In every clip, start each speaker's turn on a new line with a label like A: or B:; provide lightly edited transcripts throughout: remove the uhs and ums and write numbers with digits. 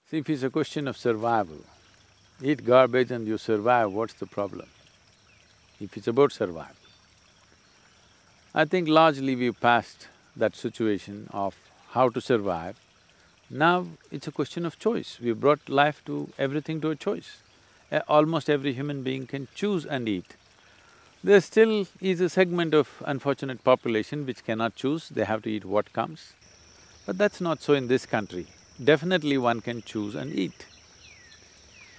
A: See, if it's a question of survival, eat garbage and you survive, what's the problem? If it's about survival. I think largely we've passed that situation of how to survive. Now it's a question of choice. We've brought life to… everything to a choice. Almost every human being can choose and eat. There still is a segment of unfortunate population which cannot choose, they have to eat what comes. But that's not so in this country. Definitely one can choose and eat.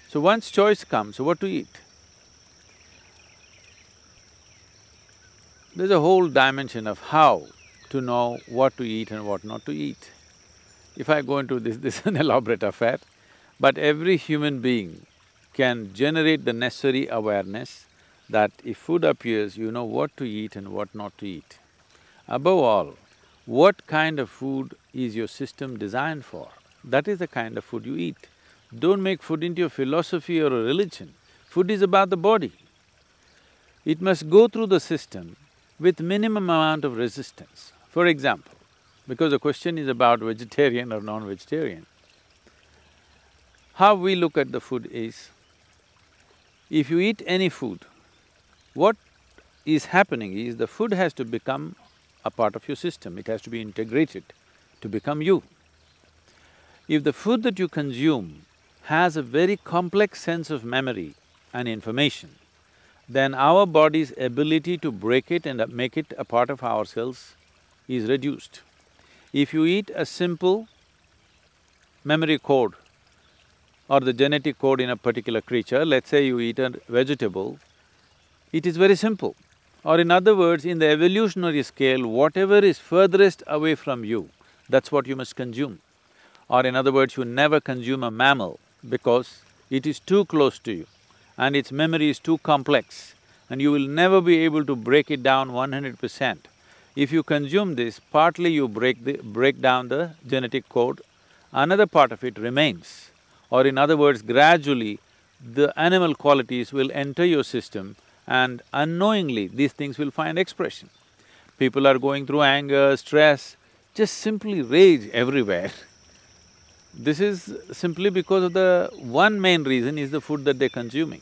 A: So once choice comes, what to eat? There's a whole dimension of how to know what to eat and what not to eat. If I go into this is an elaborate affair, but every human being can generate the necessary awareness that if food appears, you know what to eat and what not to eat. Above all, what kind of food is your system designed for? That is the kind of food you eat. Don't make food into a philosophy or a religion. Food is about the body. It must go through the system with minimum amount of resistance. For example, because the question is about vegetarian or non-vegetarian, how we look at the food is, if you eat any food, what is happening is the food has to become a part of your system, it has to be integrated to become you. If the food that you consume has a very complex sense of memory and information, then our body's ability to break it and make it a part of ourselves is reduced. If you eat a simple memory code or the genetic code in a particular creature, let's say you eat a vegetable, it is very simple. Or in other words, in the evolutionary scale, whatever is furthest away from you, that's what you must consume. Or in other words, you never consume a mammal because it is too close to you and its memory is too complex and you will never be able to break it down 100%. If you consume this, partly you break down the genetic code, another part of it remains. Or in other words, gradually the animal qualities will enter your system and unknowingly these things will find expression. People are going through anger, stress, just simply rage everywhere. This is simply because of the one main reason is the food that they're consuming.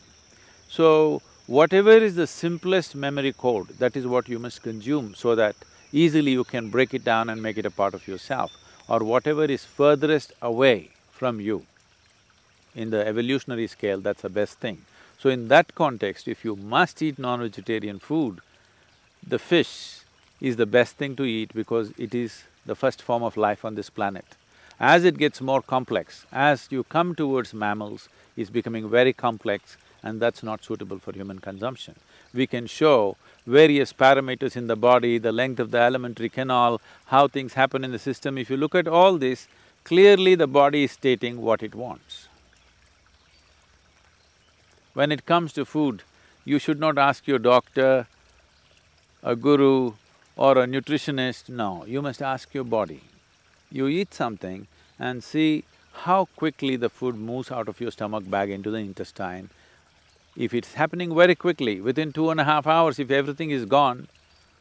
A: So, whatever is the simplest memory code, that is what you must consume so that easily you can break it down and make it a part of yourself, or whatever is furthest away from you. In the evolutionary scale, that's the best thing. So in that context, if you must eat non-vegetarian food, the fish is the best thing to eat because it is the first form of life on this planet. As it gets more complex, as you come towards mammals, it's becoming very complex and that's not suitable for human consumption. We can show various parameters in the body, the length of the alimentary canal, how things happen in the system. If you look at all this, clearly the body is stating what it wants. When it comes to food, you should not ask your doctor, a guru or a nutritionist, no, you must ask your body. You eat something and see how quickly the food moves out of your stomach bag into the intestine. If it's happening very quickly, within 2.5 hours, if everything is gone,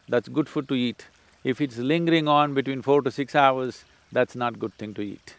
A: that's good food to eat. If it's lingering on between 4 to 6 hours, that's not good thing to eat.